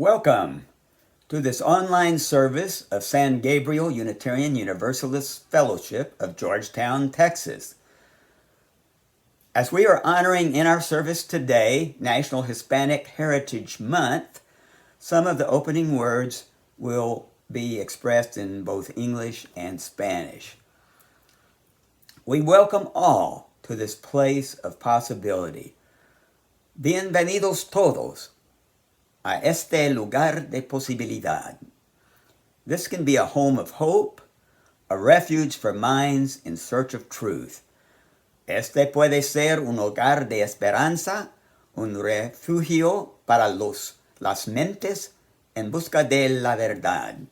Welcome to this online service of San Gabriel Unitarian Universalist Fellowship of Georgetown, Texas. As we are honoring in our service today National Hispanic Heritage Month, some of the opening words will be expressed in both English and Spanish. We welcome all to this place of possibility. Bienvenidos todos a este lugar de posibilidad. This can be a home of hope, a refuge for minds in search of truth. Este puede ser un hogar de esperanza, un refugio para las mentes en busca de la verdad.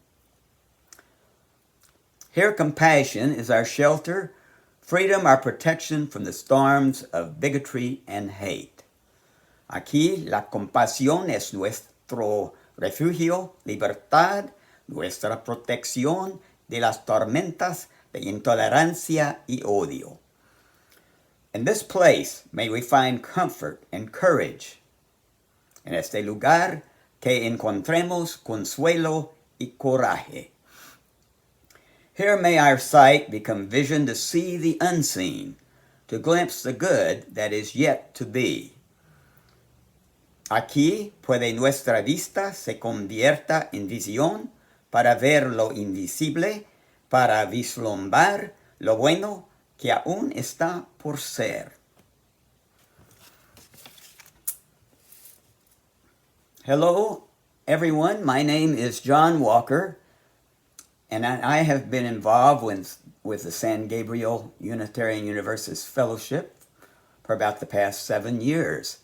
Here compassion is our shelter, freedom our protection from the storms of bigotry and hate. Aquí la compasión es nuestro refugio, libertad, nuestra protección de las tormentas de intolerancia y odio. In this place may we find comfort and courage. En este lugar que encontremos consuelo y coraje. Here may our sight become vision to see the unseen, to glimpse the good that is yet to be. Aquí puede nuestra vista se convierta en visión para ver lo invisible, para vislumbrar lo bueno que aún está por ser. Hello, everyone. My name is John Walker, and I have been involved with the San Gabriel Unitarian Universalist Fellowship for about the past 7 years.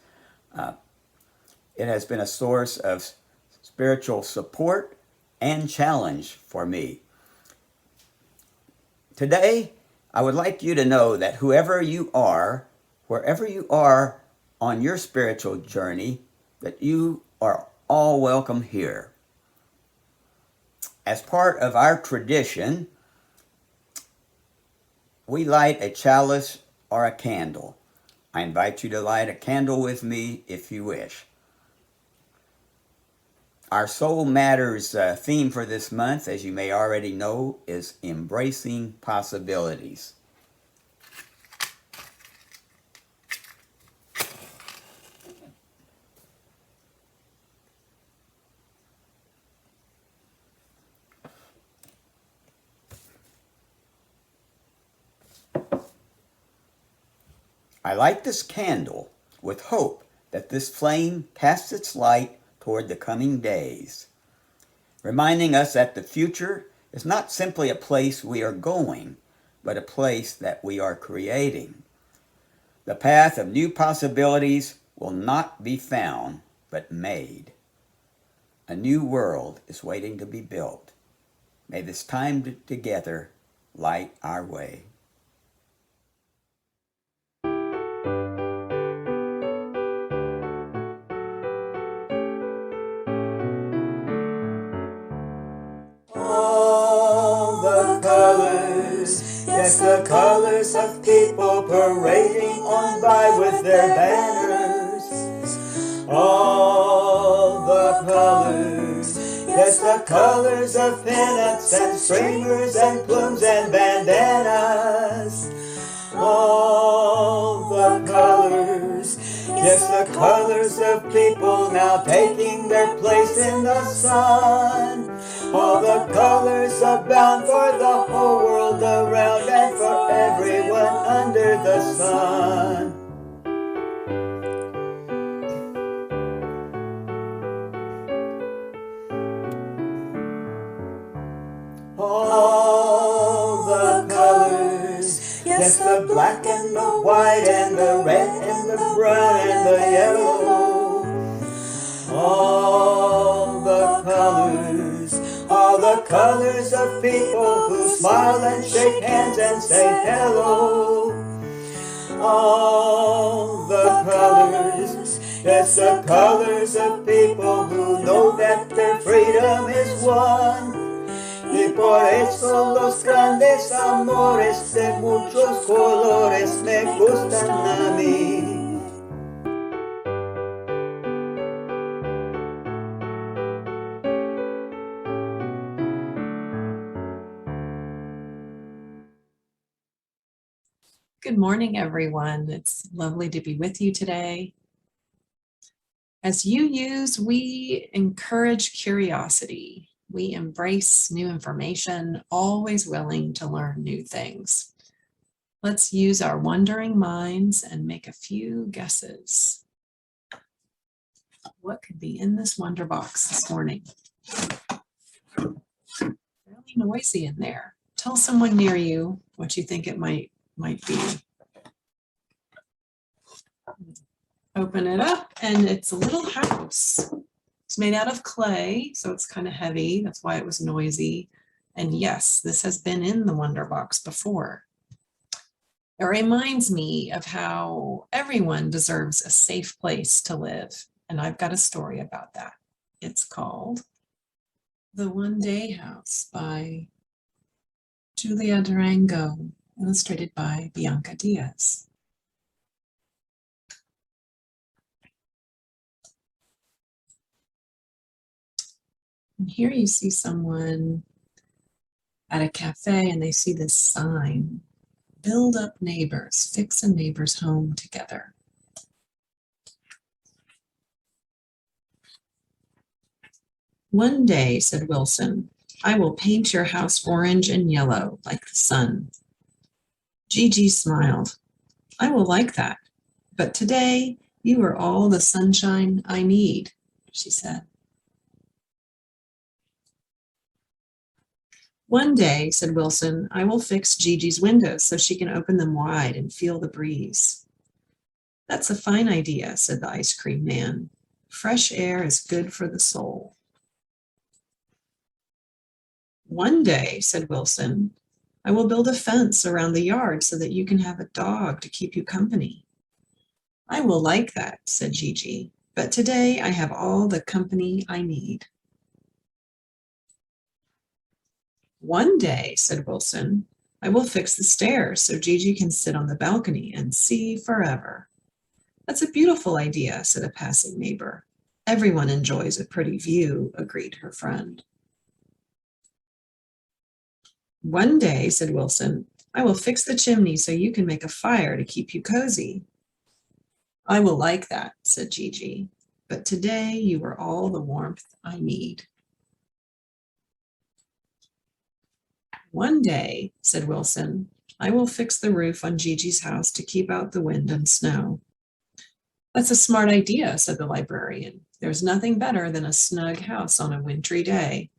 It has been a source of spiritual support and challenge for me. Today, I would like you to know that whoever you are, wherever you are on your spiritual journey, that you are all welcome here. As part of our tradition, we light a chalice or a candle. I invite you to light a candle with me if you wish. Our Soul Matters theme for this month, as you may already know, is Embracing Possibilities. I light this candle with hope that this flame casts its light toward the coming days, reminding us that the future is not simply a place we are going, but a place that we are creating. The path of new possibilities will not be found, but made. A new world is waiting to be built. May this time together light our way. Yes, the colors of people parading on by with their banners. All the colors, yes, the colors of pennants and streamers and plumes and bandanas. All the colors, yes, the colors of people now taking their place in the sun. All the colors are bound for the whole world around and for everyone under the sun. All the colors, yes, the black and the white and the red and the brown and the yellow. All the colors of people who smile and shake hands and say hello. All the colors, yes, the colors of people who know that their freedom is won. Y por eso los grandes amores de muchos colores me gustan a mí. Good morning, everyone. It's lovely to be with you today. As UUs, we encourage curiosity. We embrace new information, always willing to learn new things. Let's use our wondering minds and make a few guesses. What could be in this wonder box this morning? Really noisy in there. Tell someone near you what you think it might be. Open it up, and it's a little house. It's made out of clay, so it's kind of heavy. That's why it was noisy. And yes, this has been in the Wonder Box before. It reminds me of how everyone deserves a safe place to live. And I've got a story about that. It's called The One Day House by Julia Durango, illustrated by Bianca Diaz. And here you see someone at a cafe and they see this sign, build up neighbors, fix a neighbor's home together. One day, said Wilson, I will paint your house orange and yellow like the sun. Gigi smiled. I will like that, but today you are all the sunshine I need, she said. One day, said Wilson, I will fix Gigi's windows so she can open them wide and feel the breeze. That's a fine idea, said the ice cream man. Fresh air is good for the soul. One day, said Wilson, I will build a fence around the yard so that you can have a dog to keep you company. I will like that, said Gigi, but today I have all the company I need. One day, said Wilson, I will fix the stairs so Gigi can sit on the balcony and see forever. That's a beautiful idea, said a passing neighbor. Everyone enjoys a pretty view, agreed her friend. One day, said Wilson, I will fix the chimney so you can make a fire to keep you cozy. I will like that, said Gigi, but today you are all the warmth I need. One day, said Wilson, I will fix the roof on Gigi's house to keep out the wind and snow. That's a smart idea, said the librarian. There's nothing better than a snug house on a wintry day.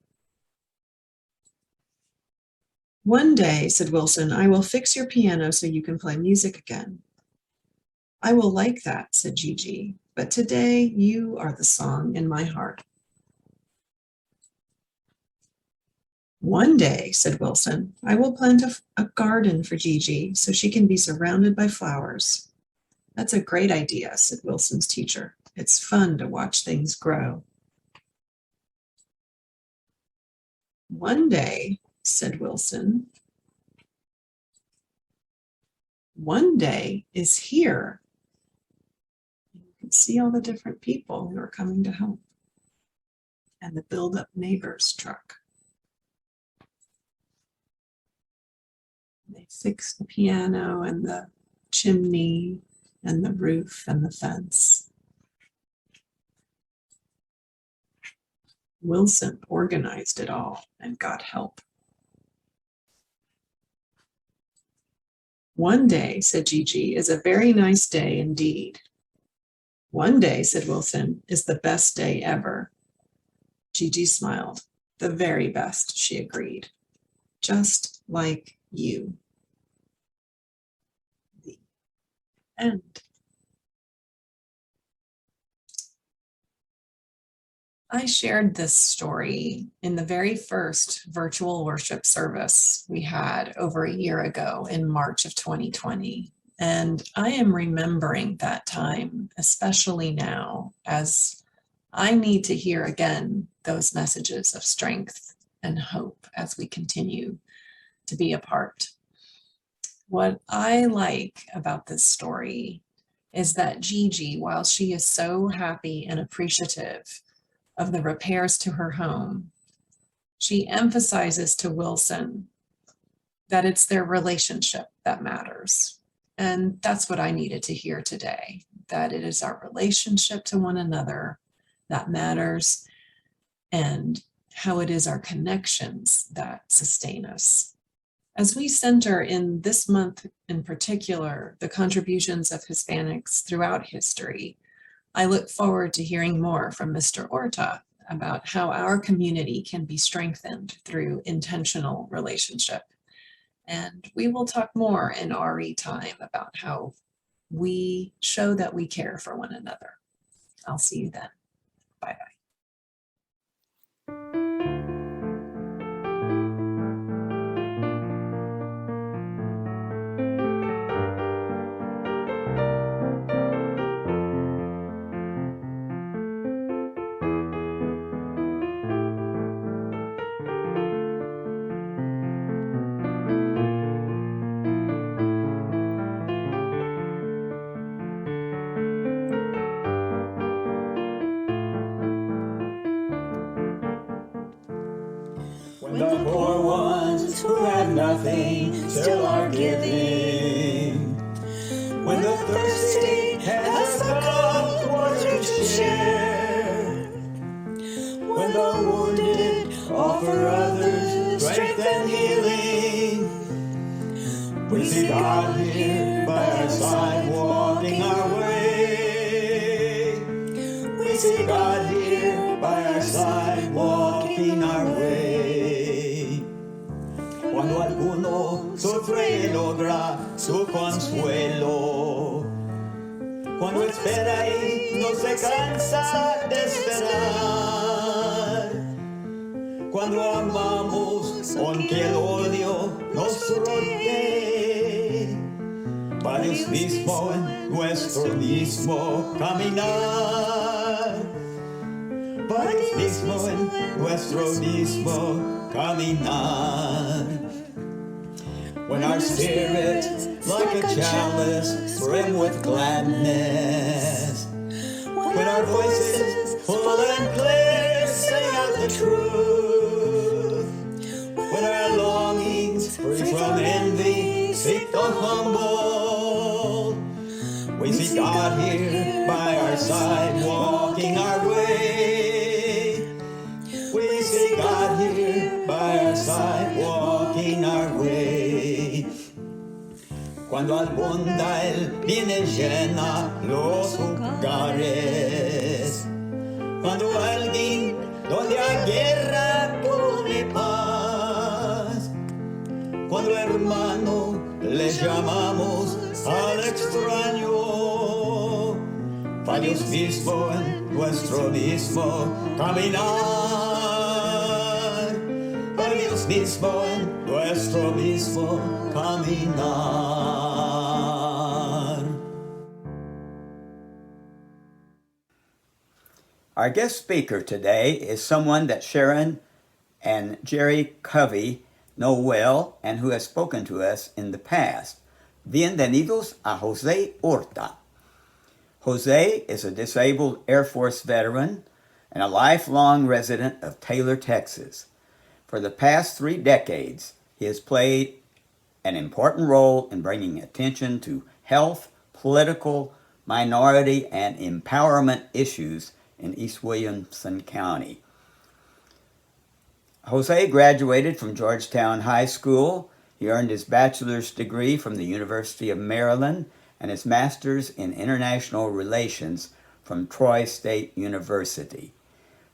One day, said Wilson, I will fix your piano so you can play music again. I will like that, said Gigi, but today you are the song in my heart. One day, said Wilson, I will plant a garden for Gigi so she can be surrounded by flowers. That's a great idea, said Wilson's teacher. It's fun to watch things grow. One day, said Wilson, one day is here. You can see all the different people who are coming to help. And the Build Up Neighbors truck. They fix the piano and the chimney and the roof and the fence. Wilson organized it all and got help. One day, said Gigi, is a very nice day indeed. One day, said Wilson, is the best day ever. Gigi smiled. The very best, she agreed. Just like you. The end. I shared this story in the very first virtual worship service we had over a year ago in March of 2020. And I am remembering that time, especially now, as I need to hear again those messages of strength and hope as we continue to be apart. What I like about this story is that Gigi, while she is so happy and appreciative of the repairs to her home, she emphasizes to Wilson that it's their relationship that matters. And that's what I needed to hear today, that it is our relationship to one another that matters, and how it is our connections that sustain us. As we center in this month in particular the contributions of Hispanics throughout history, I look forward to hearing more from Mr. Orta about how our community can be strengthened through intentional relationship. And we will talk more in RE time about how we show that we care for one another. I'll see you then. Bye-bye. When the poor ones who have nothing still are giving. When the thirsty has a cup of water to share. When the wounded offer others strength and healing. We see God here by our side walking our way. We see God here by our side walking our way. Cuando alguno sufre y logra su consuelo, cuando espera y no se cansa de esperar, cuando amamos aunque el odio nos rodee, para Dios mismo en nuestro mismo caminar, para Dios mismo en nuestro mismo caminar. When our spirits, like a chalice, brim with gladness, when our voices, full and clear, sing out the truth, when our longings, free from envy, seek the humble, we see God here by our side, walking our way. We see God here by our side, walking our way. Cuando abunda el bien llena los hogares, cuando alguien donde hay guerra pone paz, cuando hermano le llamamos al extraño, para Dios mismo en nuestro mismo caminar, para Dios mismo en nuestro mismo caminar. Our guest speaker today is someone that Sharon and Jerry Covey know well and who has spoken to us in the past. Bienvenidos a José Orta. José is a disabled Air Force veteran and a lifelong resident of Taylor, Texas. For the past 3 decades, he has played an important role in bringing attention to health, political, minority, and empowerment issues in East Williamson County. José graduated from Georgetown High School. He earned his bachelor's degree from the University of Maryland and his master's in international relations from Troy State University.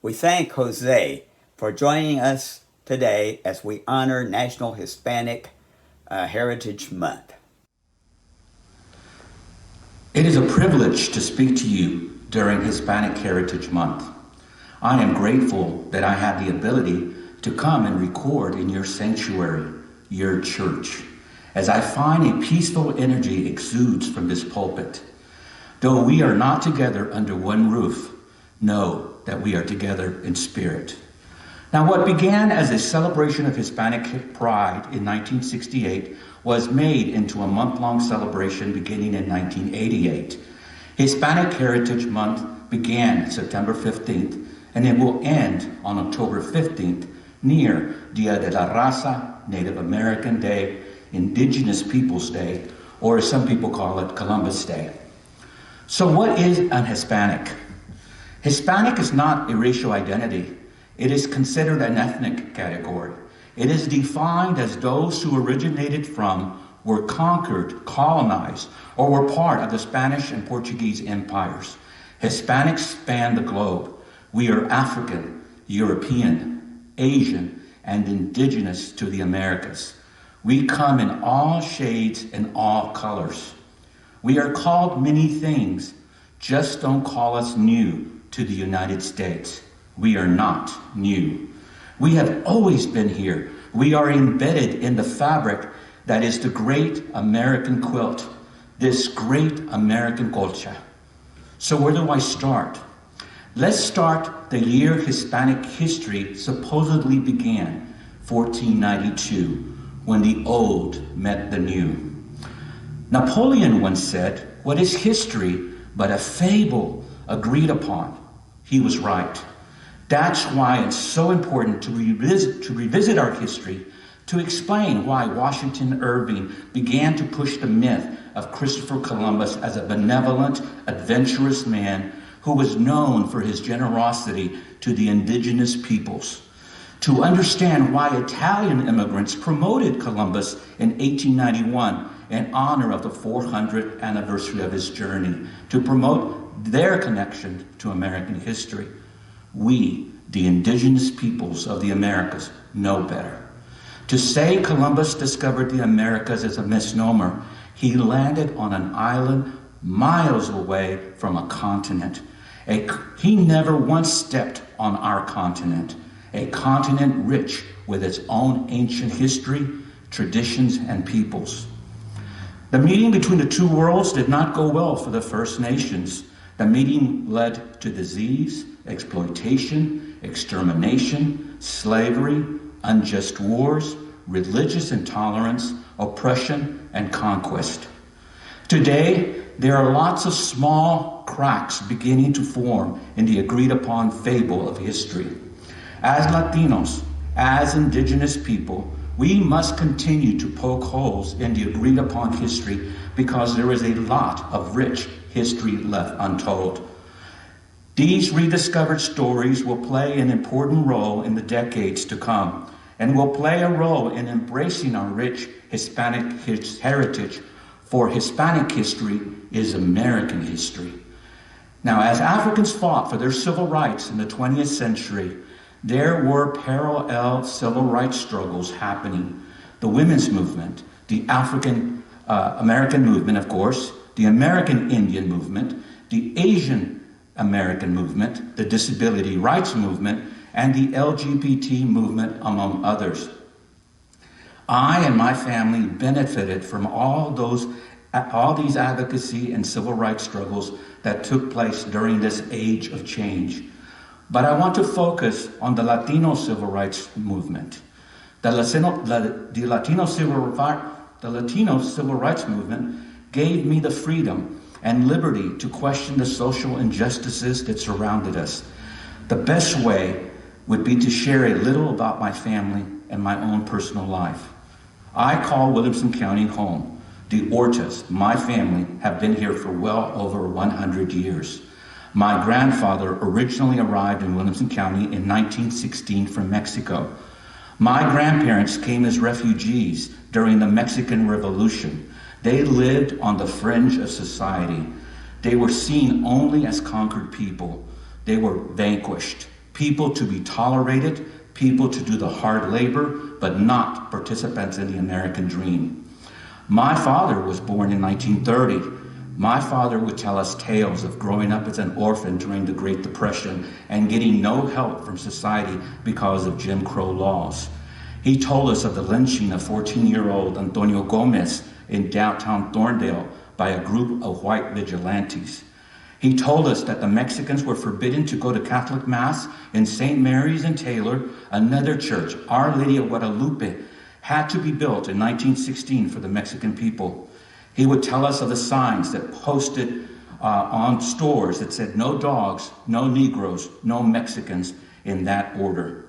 We thank José for joining us today as we honor National Hispanic Heritage Month. It is a privilege to speak to you during Hispanic Heritage Month. I am grateful that I have the ability to come and record in your sanctuary, your church, as I find a peaceful energy exudes from this pulpit. Though we are not together under one roof, know that we are together in spirit. Now, what began as a celebration of Hispanic pride in 1968 was made into a month-long celebration beginning in 1988. Hispanic Heritage Month began September 15th, and it will end on October 15th, near Dia de la Raza, Native American Day, Indigenous Peoples Day, or as some people call it, Columbus Day. So what is an Hispanic? Hispanic is not a racial identity. It is considered an ethnic category. It is defined as those who originated from, were conquered, colonized, or were part of the Spanish and Portuguese empires. Hispanics span the globe. We are African, European, Asian, and indigenous to the Americas. We come in all shades and all colors. We are called many things. Just don't call us new to the United States. We are not new. We have always been here. We are embedded in the fabric that is the great American quilt, this great American colcha. So where do I start? Let's start the year Hispanic history supposedly began, 1492, when the old met the new. Napoleon once said, "What is history but a fable agreed upon?" He was right. That's why it's so important to revisit our history, to explain why Washington Irving began to push the myth of Christopher Columbus as a benevolent, adventurous man who was known for his generosity to the indigenous peoples. To understand why Italian immigrants promoted Columbus in 1891 in honor of the 400th anniversary of his journey, to promote their connection to American history. We, the indigenous peoples of the Americas, know better. To say Columbus discovered the Americas is a misnomer. He landed on an island miles away from a continent. He never once stepped on our continent, a continent rich with its own ancient history, traditions, and peoples. The meeting between the two worlds did not go well for the First Nations. The meeting led to disease, exploitation, extermination, slavery, unjust wars, religious intolerance, oppression, and conquest. Today, there are lots of small cracks beginning to form in the agreed-upon fable of history. As Latinos, as indigenous people, we must continue to poke holes in the agreed-upon history because there is a lot of rich history left untold. These rediscovered stories will play an important role in the decades to come and will play a role in embracing our rich Hispanic heritage, for Hispanic history is American history. Now, as Africans fought for their civil rights in the 20th century, there were parallel civil rights struggles happening. The women's movement, the African American movement, of course, the American Indian movement, the Asian American movement, the disability rights movement, and the LGBT movement, among others. I and my family benefited from all these advocacy and civil rights struggles that took place during this age of change. But I want to focus on the Latino civil rights movement. The Latino civil rights movement gave me the freedom and liberty to question the social injustices that surrounded us. The best way would be to share a little about my family and my own personal life. I call Williamson County home. The Ortas, my family, have been here for well over 100 years. My grandfather originally arrived in Williamson County in 1916 from Mexico. My grandparents came as refugees during the Mexican Revolution. They lived on the fringe of society. They were seen only as conquered people. They were vanquished, people to be tolerated, people to do the hard labor, but not participants in the American dream. My father was born in 1930. My father would tell us tales of growing up as an orphan during the Great Depression and getting no help from society because of Jim Crow laws. He told us of the lynching of 14-year-old Antonio Gomez in downtown Thorndale by a group of white vigilantes. He told us that the Mexicans were forbidden to go to Catholic Mass in St. Mary's in Taylor. Another church, Our Lady of Guadalupe, had to be built in 1916 for the Mexican people. He would tell us of the signs that posted on stores that said no dogs, no Negroes, no Mexicans, in that order.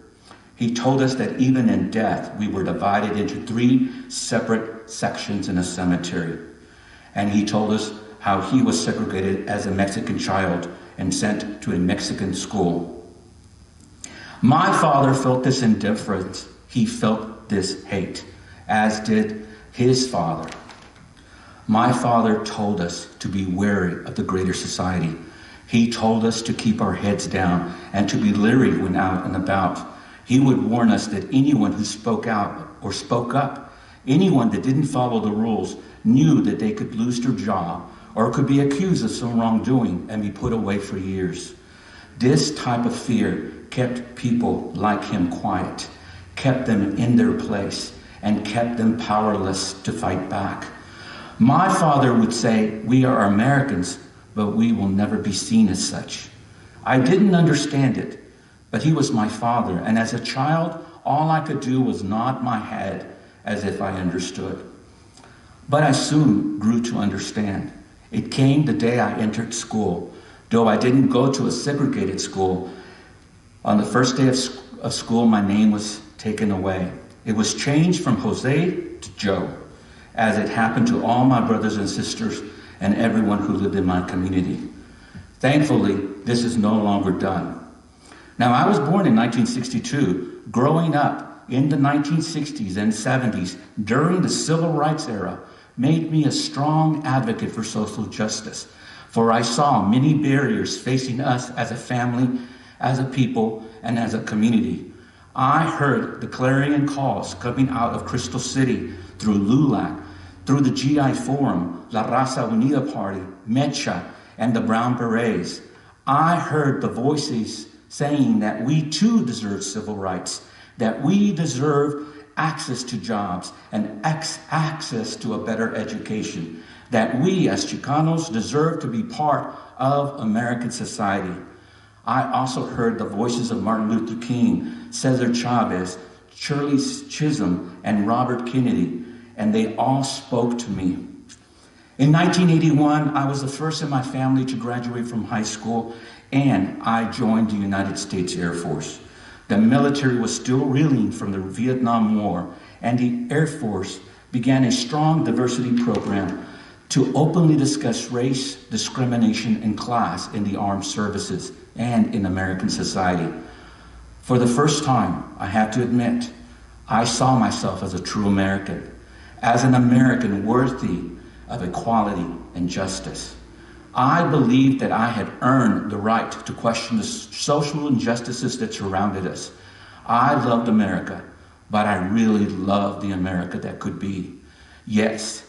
He told us that even in death, we were divided into 3 separate sections in a cemetery. and he told us how he was segregated as a Mexican child and sent to a Mexican school. My father felt this indifference. He felt this hate, as did his father. My father told us to be wary of the greater society. He told us to keep our heads down and to be leery when out and about. He would warn us that anyone who spoke out or spoke up, anyone that didn't follow the rules, knew that they could lose their job or could be accused of some wrongdoing and be put away for years. This type of fear kept people like him quiet, kept them in their place, and kept them powerless to fight back. My father would say, "We are Americans, but we will never be seen as such." I didn't understand it, but he was my father, and as a child, all I could do was nod my head as if I understood. But I soon grew to understand. It came the day I entered school. Though I didn't go to a segregated school, on the first day of school, my name was taken away. It was changed from Jose to Joe, as it happened to all my brothers and sisters and everyone who lived in my community. Thankfully, this is no longer done. Now, I was born in 1962. Growing up in the 1960s and 70s during the Civil Rights era made me a strong advocate for social justice, for I saw many barriers facing us as a family, as a people, and as a community. I heard the clarion calls coming out of Crystal City through LULAC, through the GI Forum, La Raza Unida Party, Mecha, and the Brown Berets. I heard the voices saying that we too deserve civil rights, that we deserve access to jobs and access to a better education, that we as Chicanos deserve to be part of American society. I also heard the voices of Martin Luther King, Cesar Chavez, Shirley Chisholm, and Robert Kennedy, and they all spoke to me. In 1981, I was the first in my family to graduate from high school, and I joined the United States Air Force. The military was still reeling from the Vietnam War, and the Air Force began a strong diversity program to openly discuss race, discrimination, and class in the armed services and in American society. For the first time, I have to admit, I saw myself as a true American, as an American worthy of equality and justice. I believed that I had earned the right to question the social injustices that surrounded us. I loved America, but I really loved the America that could be. Yes,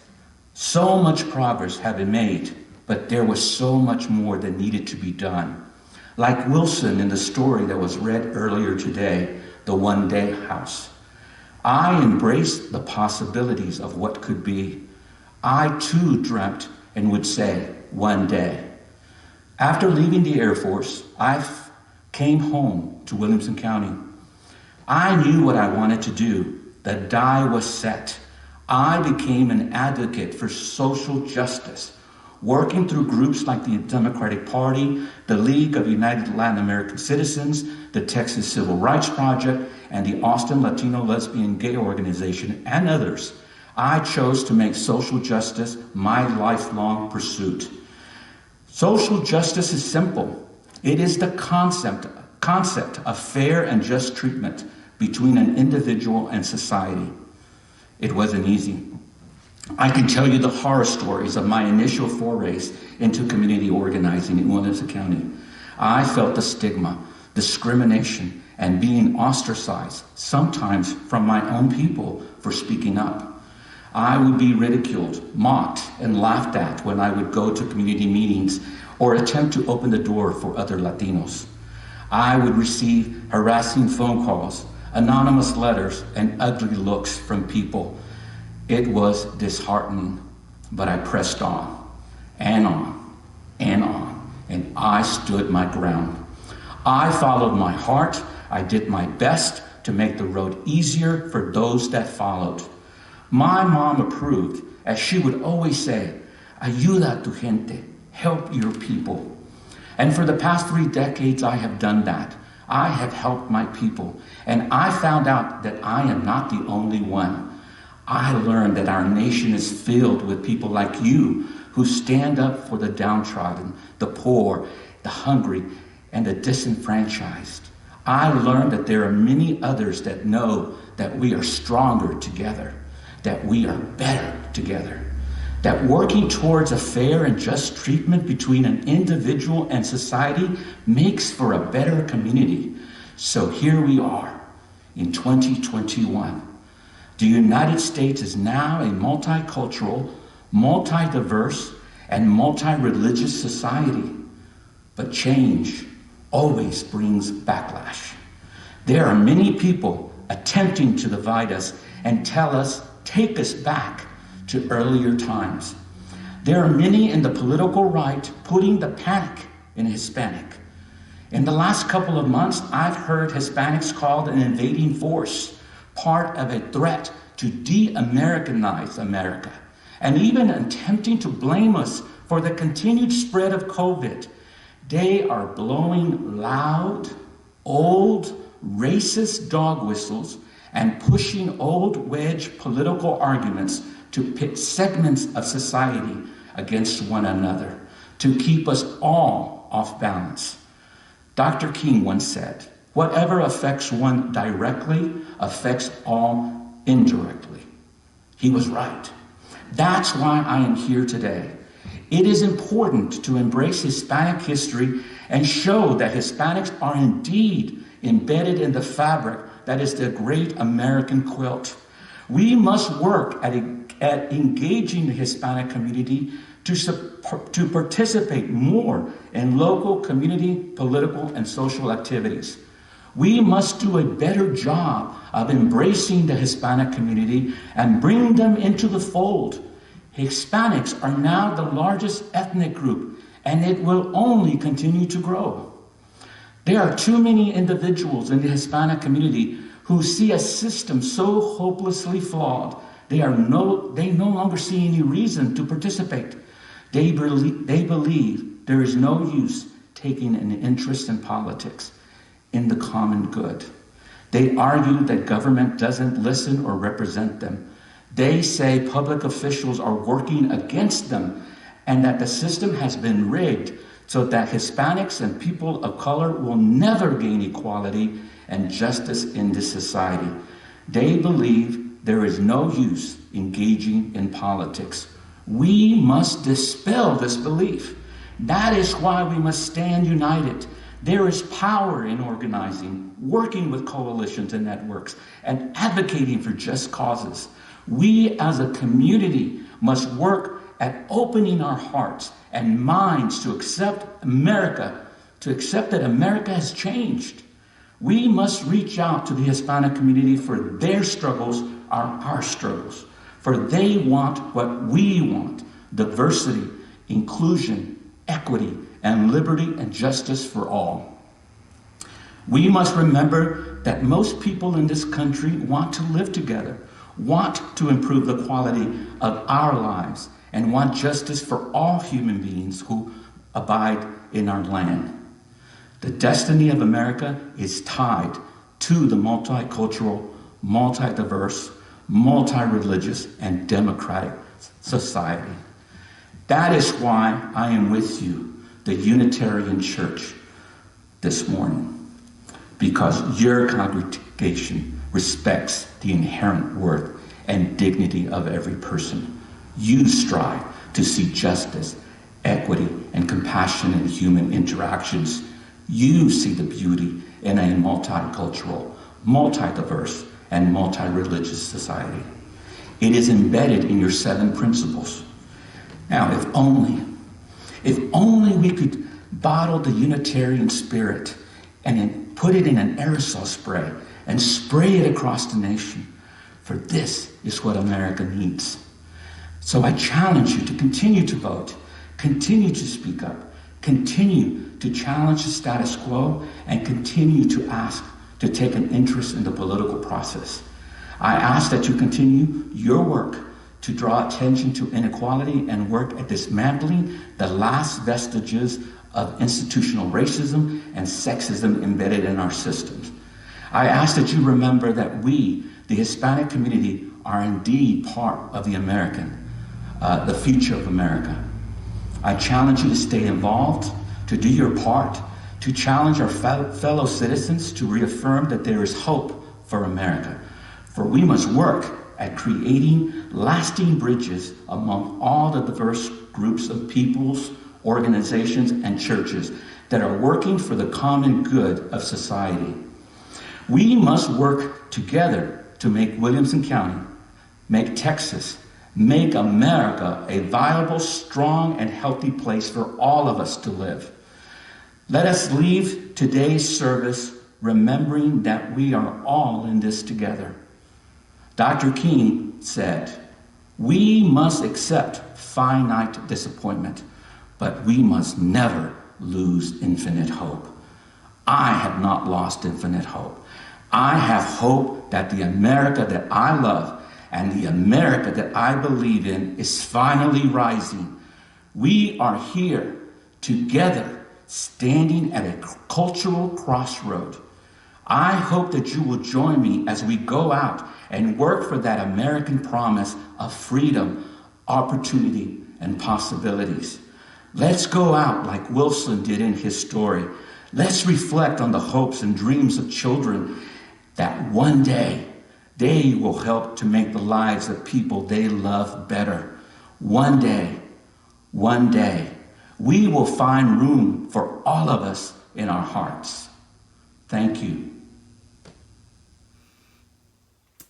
so much progress had been made, but there was so much more that needed to be done. Like Wilson in the story that was read earlier today, The One Day House. I embraced the possibilities of what could be. I too dreamt and would say, one day. After leaving the Air Force, I came home to Williamson County. I knew what I wanted to do. The die was set. I became an advocate for social justice, working through groups like the Democratic Party, the League of United Latin American Citizens, the Texas Civil Rights Project, and the Austin Latino Lesbian Gay Organization, and others. I chose to make social justice my lifelong pursuit. Social justice is simple. It is the concept of fair and just treatment between an individual and society. It wasn't easy. I can tell you the horror stories of my initial forays into community organizing in Williamson County. I felt the stigma, discrimination, and being ostracized, sometimes from my own people, for speaking up. I would be ridiculed, mocked, and laughed at when I would go to community meetings or attempt to open the door for other Latinos. I would receive harassing phone calls, anonymous letters, and ugly looks from people. It was disheartening, but I pressed on, and I stood my ground. I followed my heart. I did my best to make the road easier for those that followed. My mom approved, as she would always say, ayuda a tu gente, help your people. And for the past 3 decades, I have done that. I have helped my people, and I found out that I am not the only one. I learned that our nation is filled with people like you who stand up for the downtrodden, the poor, the hungry, and the disenfranchised. I learned that there are many others that know that we are stronger together, that we are better together, that working towards a fair and just treatment between an individual and society makes for a better community. So here we are in 2021. The United States is now a multicultural, multi-diverse, and multi-religious society. But change always brings backlash. There are many people attempting to divide us and take us back to earlier times. There are many in the political right putting the panic in Hispanic. In the last couple of months, I've heard Hispanics called an invading force, part of a threat to de-Americanize America, and even attempting to blame us for the continued spread of COVID. They are blowing loud, old, racist dog whistles and pushing old wedge political arguments to pit segments of society against one another, to keep us all off balance. Dr. King once said, "Whatever affects one directly affects all indirectly." He was right. That's why I am here today. It is important to embrace Hispanic history and show that Hispanics are indeed embedded in the fabric that is the great American quilt. We must work at engaging the Hispanic community to participate more in local community, political, and social activities. We must do a better job of embracing the Hispanic community and bring them into the fold. Hispanics are now the largest ethnic group, and it will only continue to grow. There are too many individuals in the Hispanic community who see a system so hopelessly flawed, they no longer see any reason to participate. They believe there is no use taking an interest in politics, in the common good. They argue that government doesn't listen or represent them. They say public officials are working against them and that the system has been rigged so that Hispanics and people of color will never gain equality and justice in this society. They believe there is no use engaging in politics. We must dispel this belief. That is why we must stand united. There is power in organizing, working with coalitions and networks, and advocating for just causes. We as a community must work at opening our hearts and minds to accept that America has changed. We must reach out to the Hispanic community, for their struggles are our struggles. For they want what we want: diversity, inclusion, equity, and liberty and justice for all. We must remember that most people in this country want to live together, want to improve the quality of our lives, and want justice for all human beings who abide in our land. The destiny of America is tied to the multicultural, multi-diverse, multi-religious, and democratic society. That is why I am with you, the Unitarian Church, this morning, because your congregation respects the inherent worth and dignity of every person. You strive to see justice, equity, and compassion in human interactions. You see the beauty in a multicultural, multi-diverse, and multi-religious society. It is embedded in your 7 principles. Now, if only we could bottle the Unitarian spirit and then put it in an aerosol spray and spray it across the nation. For this is what America needs. So I challenge you to continue to vote, continue to speak up, continue to challenge the status quo, and continue to ask to take an interest in the political process. I ask that you continue your work to draw attention to inequality and work at dismantling the last vestiges of institutional racism and sexism embedded in our systems. I ask that you remember that we, The Hispanic community are indeed part of the future of America. I challenge you to stay involved, to do your part, to challenge our fellow citizens to reaffirm that there is hope for America. For we must work at creating lasting bridges among all the diverse groups of peoples, organizations, and churches that are working for the common good of society. We must work together to make Williamson County, make Texas, make America a viable, strong, and healthy place for all of us to live. Let us leave today's service remembering that we are all in this together. Dr. King said, "We must accept finite disappointment, but we must never lose infinite hope." I have not lost infinite hope. I have hope that the America that I love and the America that I believe in is finally rising. We are here together, standing at a cultural crossroad. I hope that you will join me as we go out and work for that American promise of freedom, opportunity, and possibilities. Let's go out like Wilson did in his story. Let's reflect on the hopes and dreams of children that one day they will help to make the lives of people they love better. One day, we will find room for all of us in our hearts. Thank you.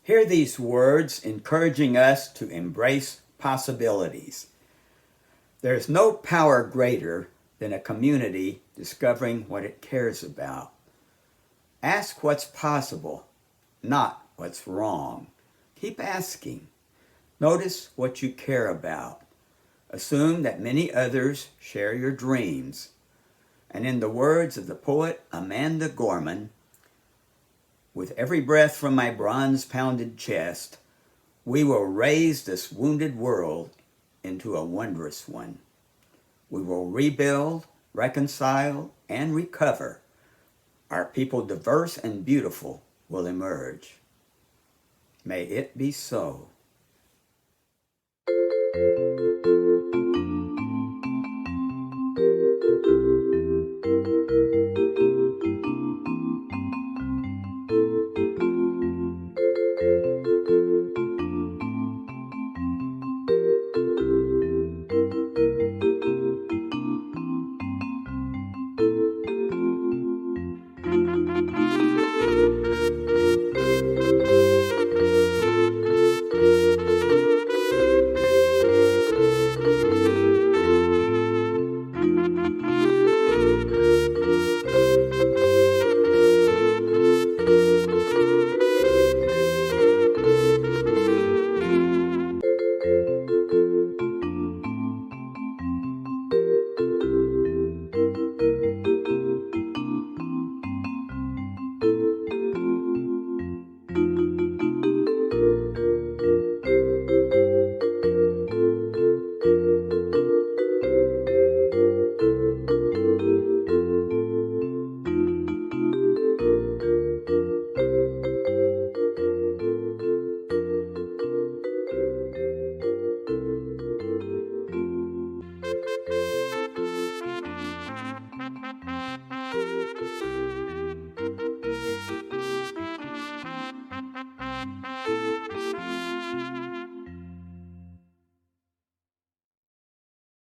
Hear these words encouraging us to embrace possibilities. There's no power greater than a community discovering what it cares about. Ask what's possible, not what's wrong. Keep asking. Notice what you care about. Assume that many others share your dreams. And in the words of the poet Amanda Gorman, "With every breath from my bronze-pounded chest, we will raise this wounded world into a wondrous one. We will rebuild, reconcile, and recover. Our people, diverse and beautiful, will emerge." May it be so.